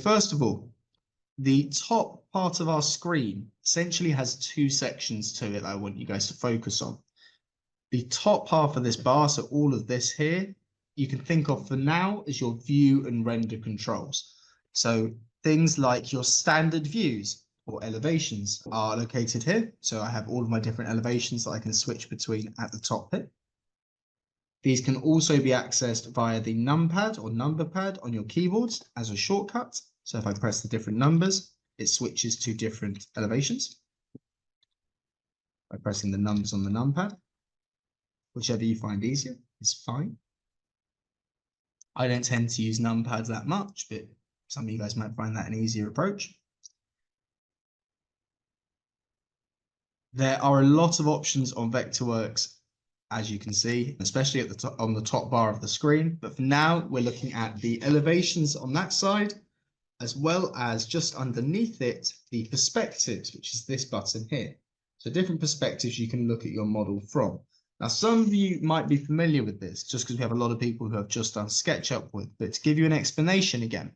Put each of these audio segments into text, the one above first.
first of all, the top part of our screen essentially has two sections to it that I want you guys to focus on. The top half of this bar, so all of this here, you can think of for now as your view and render controls. So things like your standard views or elevations are located here. So I have all of my different elevations that I can switch between at the top here. These can also be accessed via the numpad or number pad on your keyboards as a shortcut. So if I press the different numbers, it switches to different elevations by pressing the numbers on the numpad. Whichever you find easier is fine. I don't tend to use numpads that much, but some of you guys might find that an easier approach. There are a lot of options on Vectorworks, as you can see, especially at the top, on the top bar of the screen. But for now, we're looking at the elevations on that side, as well as just underneath it, the perspectives, which is this button here. So different perspectives you can look at your model from. Now, some of you might be familiar with this just because we have a lot of people who have just done SketchUp with, but to give you an explanation again,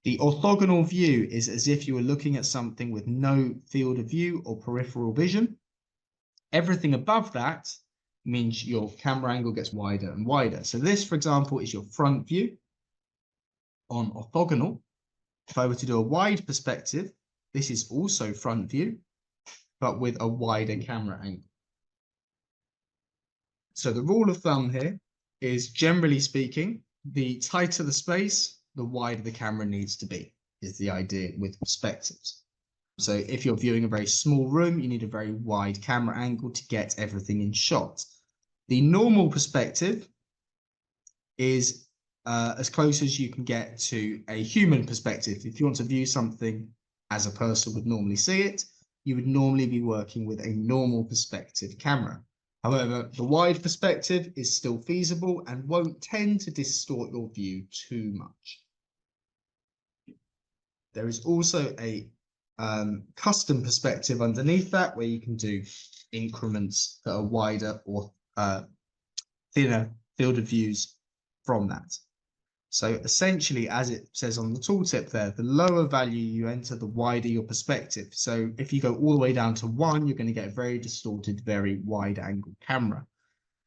the orthogonal view is as if you were looking at something with no field of view or peripheral vision. Everything above that means your camera angle gets wider and wider. So this, for example, is your front view on orthogonal. If I were to do a wide perspective, this is also front view, but with a wider camera angle. So the rule of thumb here is, generally speaking, the tighter the space, the wider the camera needs to be, is the idea with perspectives. So if you're viewing a very small room, you need a very wide camera angle to get everything in shot. The normal perspective is as close as you can get to a human perspective. If you want to view something as a person would normally see it, you would normally be working with a normal perspective camera. However, the wide perspective is still feasible and won't tend to distort your view too much. There is also a custom perspective underneath that where you can do increments that are wider or thinner field of views from that. So essentially, as it says on the tooltip there, the lower value you enter, the wider your perspective. So if you go all the way down to 1, you're going to get a very distorted, very wide angle camera.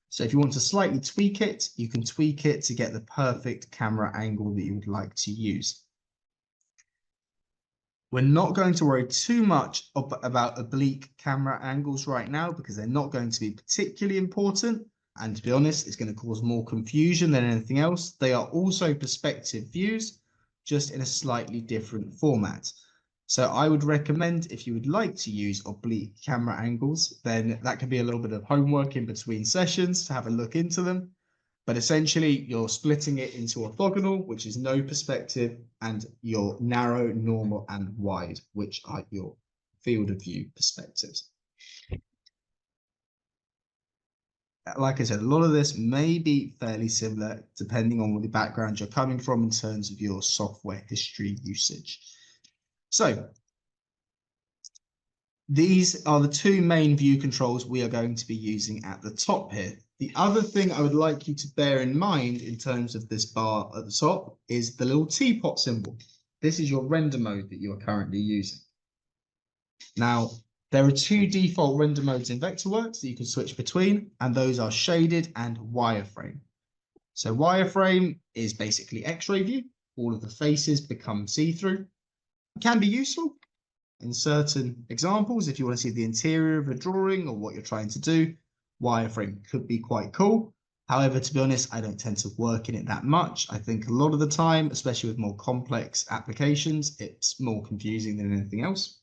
So if you want to slightly tweak it, you can tweak it to get the perfect camera angle that you would like to use. We're not going to worry too much about oblique camera angles right now because they're not going to be particularly important. And to be honest, it's going to cause more confusion than anything else. They are also perspective views, just in a slightly different format. So I would recommend, if you would like to use oblique camera angles, then that can be a little bit of homework in between sessions to have a look into them. But essentially, you're splitting it into orthogonal, which is no perspective, and your narrow, normal, and wide, which are your field of view perspectives. Like I said, a lot of this may be fairly similar depending on what the background you're coming from in terms of your software history usage. So these are the two main view controls we are going to be using at the top here. The other thing I would like you to bear in mind in terms of this bar at the top is the little teapot symbol. This is your render mode that you are currently using. Now, there are two default render modes in Vectorworks that you can switch between, and those are shaded and wireframe. So wireframe is basically X-ray view. All of the faces become see-through. It can be useful in certain examples. If you want to see the interior of a drawing or what you're trying to do, wireframe could be quite cool. However, to be honest, I don't tend to work in it that much. I think a lot of the time, especially with more complex applications, it's more confusing than anything else.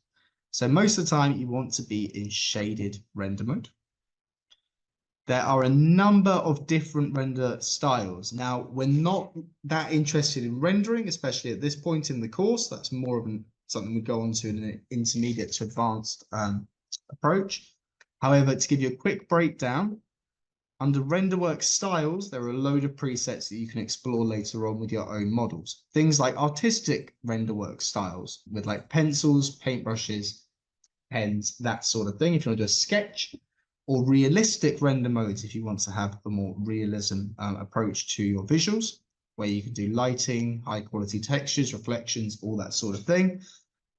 So most of the time you want to be in shaded render mode. There are a number of different render styles. Now, we're not that interested in rendering, especially at this point in the course. That's more of something we go on to in an intermediate to advanced approach. However, to give you a quick breakdown, under RenderWorks styles, there are a load of presets that you can explore later on with your own models. Things like artistic RenderWorks styles with like pencils, paintbrushes, pens, that sort of thing, if you want to do a sketch, or realistic render modes if you want to have a more realism approach to your visuals. where you can do lighting, high quality textures, reflections, all that sort of thing.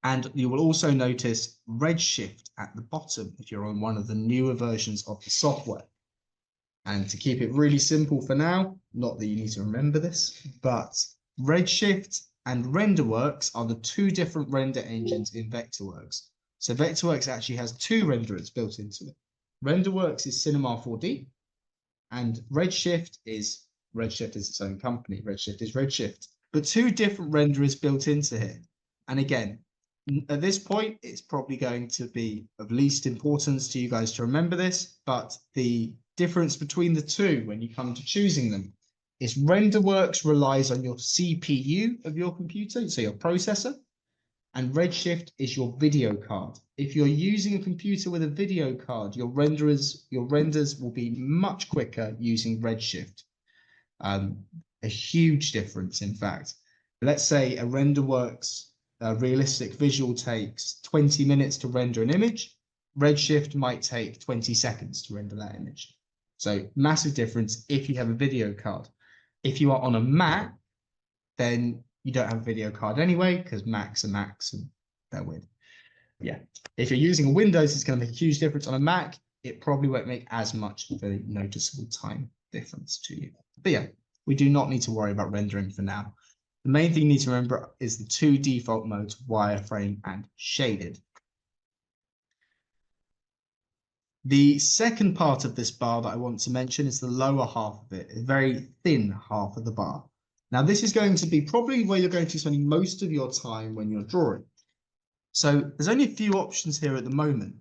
And you will also notice Redshift at the bottom if you're on one of the newer versions of the software. And to keep it really simple for now, not that you need to remember this, but Redshift and Renderworks are the two different render engines in Vectorworks. So Vectorworks actually has two renderers built into it. Renderworks is Cinema 4D, and Redshift is its own company. Redshift is Redshift, but two different renderers built into here. And again, at this point, it's probably going to be of least importance to you guys to remember this, but the difference between the two when you come to choosing them is Renderworks relies on your CPU of your computer, so your processor, and Redshift is your video card. If you're using a computer with a video card, your renders will be much quicker using Redshift. A huge difference, in fact. Let's say a Renderworks realistic visual takes 20 minutes to render an image. Redshift might take 20 seconds to render that image. So massive difference if you have a video card. If you are on a Mac, then you don't have a video card anyway, because Macs are Macs and they're weird. Yeah. If you're using a Windows, it's going to make a huge difference. On a Mac, it probably won't make as much of a noticeable time difference to you. But yeah, we do not need to worry about rendering for now. The main thing you need to remember is the two default modes, wireframe and shaded. The second part of this bar that I want to mention is the lower half of it, a very thin half of the bar. Now, this is going to be probably where you're going to be spending most of your time when you're drawing. So there's only a few options here at the moment,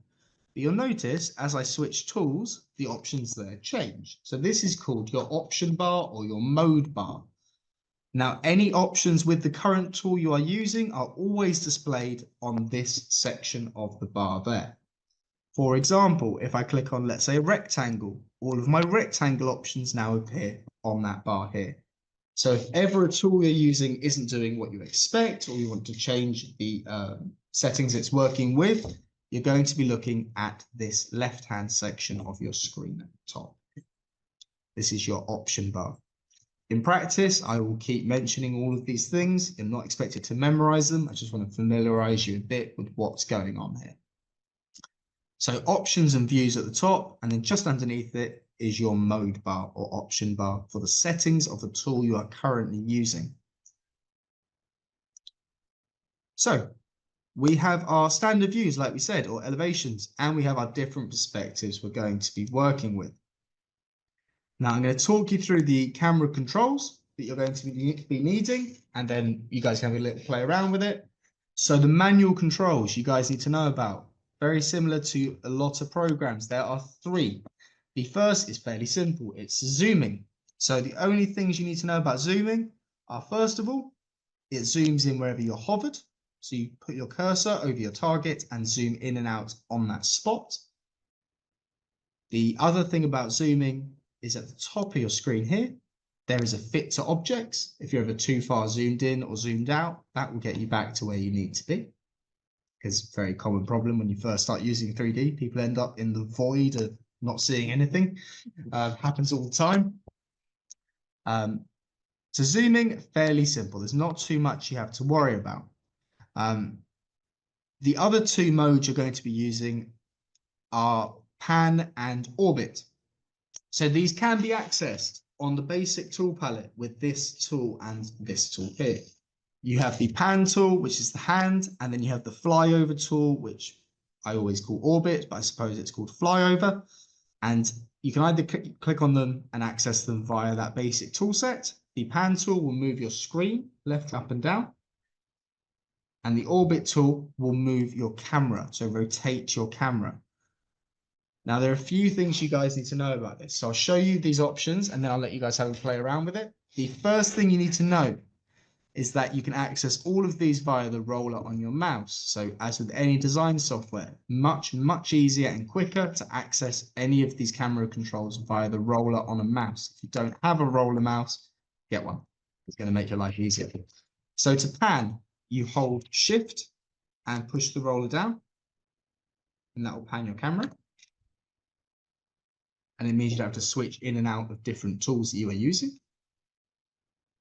but you'll notice as I switch tools, the options there change. So this is called your option bar or your mode bar. Now, any options with the current tool you are using are always displayed on this section of the bar there. For example, if I click on, let's say, a rectangle, all of my rectangle options now appear on that bar here. So if ever a tool you're using isn't doing what you expect, or you want to change the settings it's working with, you're going to be looking at this left-hand section of your screen at the top. This is your option bar. In practice, I will keep mentioning all of these things. You're not expected to memorize them. I just want to familiarize you a bit with what's going on here. So options and views at the top, and then just underneath it is your mode bar or option bar for the settings of the tool you are currently using. So we have our standard views, like we said, or elevations, and we have our different perspectives we're going to be working with. Now I'm going to talk you through the camera controls that you're going to be needing, and then you guys can have a little play around with it. So the manual controls you guys need to know about, very similar to a lot of programs. There are three. The first is fairly simple. It's zooming. So the only things you need to know about zooming are, first of all, it zooms in wherever you're hovered. So you put your cursor over your target and zoom in and out on that spot. The other thing about zooming is at the top of your screen here, there is a fit to objects. If you're ever too far zoomed in or zoomed out, that will get you back to where you need to be. Because it's a very common problem when you first start using 3D. People end up in the void of not seeing anything. Happens all the time. So zooming, fairly simple. There's not too much you have to worry about. The other two modes you're going to be using are pan and orbit. So these can be accessed on the basic tool palette with this tool and this tool here. You have the pan tool, which is the hand, and then you have the flyover tool, which I always call orbit, but I suppose it's called flyover. And you can either click on them and access them via that basic tool set. The pan tool will move your screen left, up and down. And the orbit tool will move your camera, so rotate your camera. Now, there are a few things you guys need to know about this. So I'll show you these options and then I'll let you guys have a play around with it. The first thing you need to know is that you can access all of these via the roller on your mouse. So as with any design software, much easier and quicker to access any of these camera controls via the roller on a mouse. If you don't have a roller mouse, get one. It's going to make your life easier. So to pan, you hold Shift and push the roller down, and that will pan your camera. And it means you don't have to switch in and out of different tools that you are using.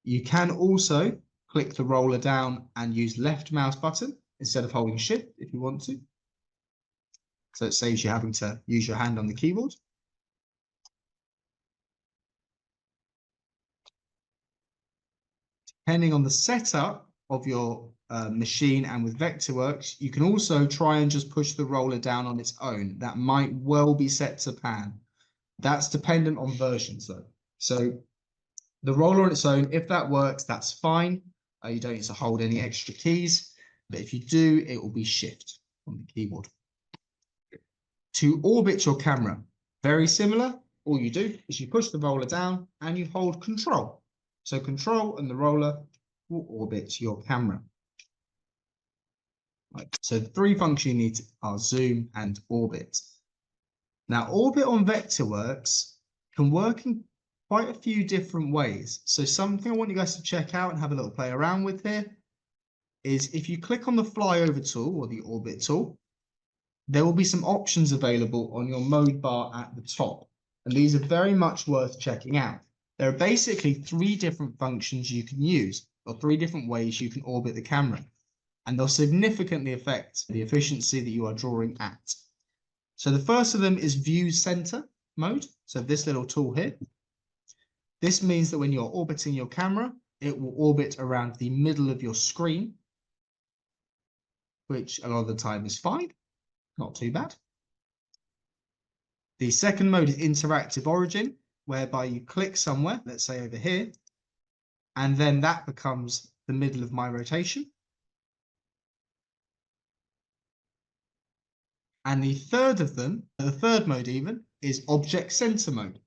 You can also click the roller down and use left mouse button instead of holding shift if you want to. So it saves you having to use your hand on the keyboard. Depending on the setup of your machine and with Vectorworks, you can also try and just push the roller down on its own. That might well be set to pan. That's dependent on versions though. So the roller on its own, if that works, that's fine. You don't need to hold any extra keys, but if you do, it will be shift on the keyboard. To orbit your camera, very similar. All you do is you push the roller down and you hold control. So control and the roller will orbit your camera. Right. So the three functions you need are zoom and orbit. Now, orbit on Vectorworks can work in quite a few different ways. So something I want you guys to check out and have a little play around with here is if you click on the flyover tool or the orbit tool, there will be some options available on your mode bar at the top. And these are very much worth checking out. There are basically three different functions you can use, or three different ways you can orbit the camera. And they'll significantly affect the efficiency that you are drawing at. So the first of them is view center mode. So this little tool here. This means that when you're orbiting your camera, it will orbit around the middle of your screen, which a lot of the time is fine, not too bad. The second mode is interactive origin, whereby you click somewhere, let's say over here, and then that becomes the middle of my rotation. And the third of them, the third mode even, is object center mode.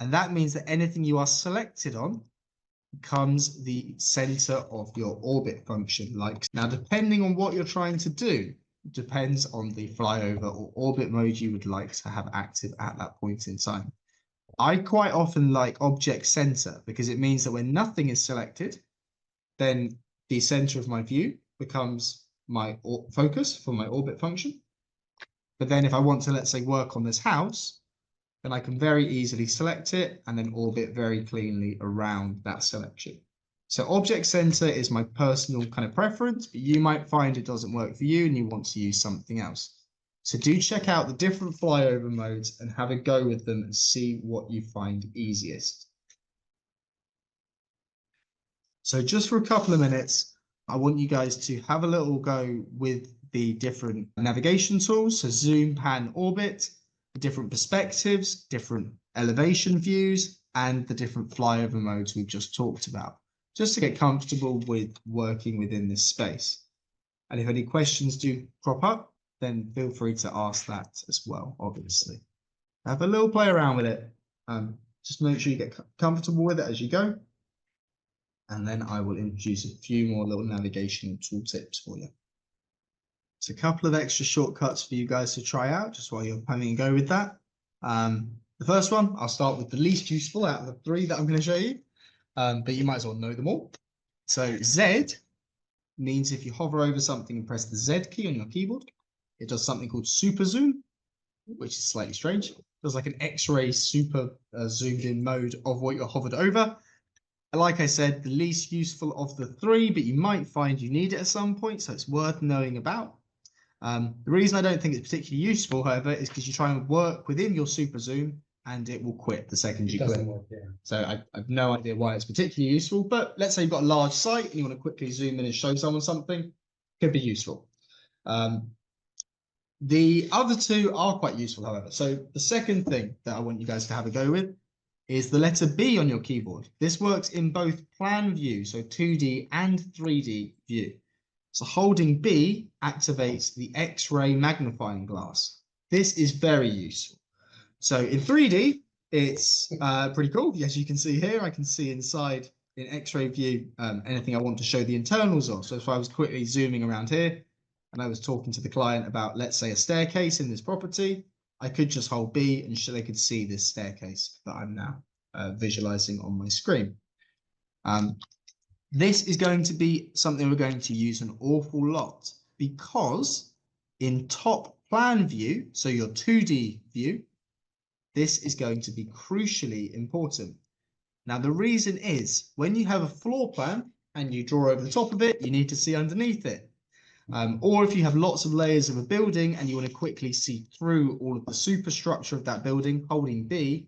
And that means that anything you are selected on becomes the center of your orbit function. Now, depending on what you're trying to do, depends on the flyover or orbit mode you would like to have active at that point in time. I quite often like object center because it means that when nothing is selected, then the center of my view becomes my focus for my orbit function. But then if I want to, let's say, work on this house, then I can very easily select it and then orbit very cleanly around that selection. So object center is my personal kind of preference, but you might find it doesn't work for you and you want to use something else. So do check out the different flyover modes and have a go with them and see what you find easiest. So just for a couple of minutes, I want you guys to have a little go with the different navigation tools. So zoom, pan, orbit, the different perspectives, different elevation views, and the different flyover modes we've just talked about, just to get comfortable with working within this space. And if any questions do crop up, then feel free to ask that as well, obviously. Have a little play around with it. Just make sure you get comfortable with it as you go. And then I will introduce a few more little navigational tool tips for you. So a couple of extra shortcuts for you guys to try out just while you're having a go with that. The first one, I'll start with the least useful out of the three that I'm going to show you, but you might as well know them all. So Z means if you hover over something and press the Z key on your keyboard, it does something called super zoom, which is slightly strange. It does like an X-ray super zoomed in mode of what you're hovered over. Like I said, the least useful of the three, but you might find you need it at some point, so it's worth knowing about. The reason I don't think it's particularly useful, however, is because you try and work within your super zoom and it will quit the second you click. Yeah. So I've no idea why it's particularly useful, but let's say you've got a large site and you want to quickly zoom in and show someone something, could be useful. The other two are quite useful, however. So the second thing that I want you guys to have a go with is the letter B on your keyboard. This works in both plan view, so 2D and 3D view. So holding B activates the X-ray magnifying glass. This is very useful. So in 3D, it's pretty cool. As you can see here, I can see inside in X-ray view anything I want to show the internals of. So if I was quickly zooming around here and I was talking to the client about, let's say, a staircase in this property, I could just hold B and they could see this staircase that I'm now visualizing on my screen. This is going to be something we're going to use an awful lot because in top plan view, so your 2D view, this is going to be crucially important Now, the reason is when you have a floor plan and you draw over the top of it, you need to see underneath it. Or if you have lots of layers of a building and you want to quickly see through all of the superstructure of that building, holding B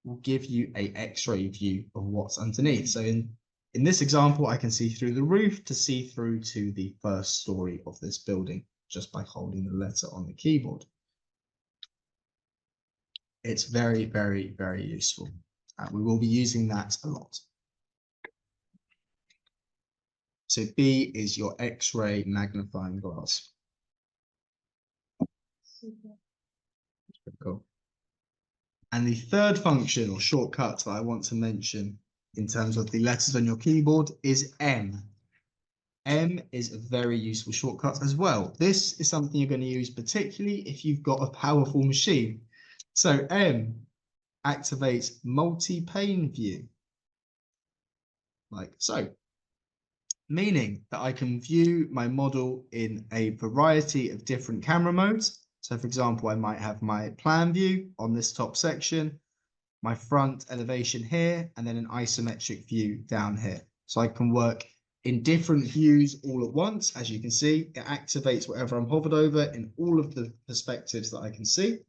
will give you an X-ray view of what's underneath. So in this example, I can see through the roof to see through to the first story of this building just by holding the letter on the keyboard. It's very, very, very useful. We will be using that a lot. So B is your X-ray magnifying glass. Super. Cool. And the third function or shortcut that I want to mention in terms of the letters on your keyboard is M. M is a very useful shortcut as well. This is something you're going to use particularly if you've got a powerful machine. So M activates multi-pane view, like so, meaning that I can view my model in a variety of different camera modes. So for example, I might have my plan view on this top section, my front elevation here, and then an isometric view down here. So I can work in different views all at once. As you can see, it activates whatever I'm hovered over in all of the perspectives that I can see.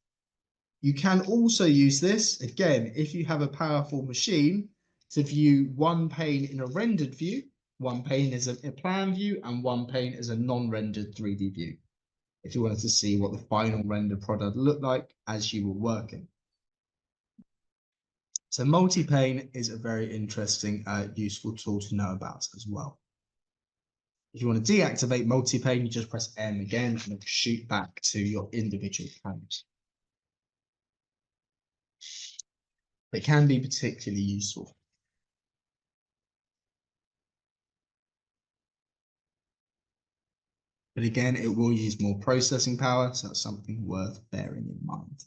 You can also use this, again, if you have a powerful machine, to view one pane in a rendered view, one pane is a plan view, and one pane is a non-rendered 3D view, if you wanted to see what the final render product looked like as you were working. So multi-pane is a very interesting, useful tool to know about as well. If you want to deactivate multi-pane, you just press M again and it'll shoot back to your individual panes. It can be particularly useful. But again, it will use more processing power, so that's something worth bearing in mind.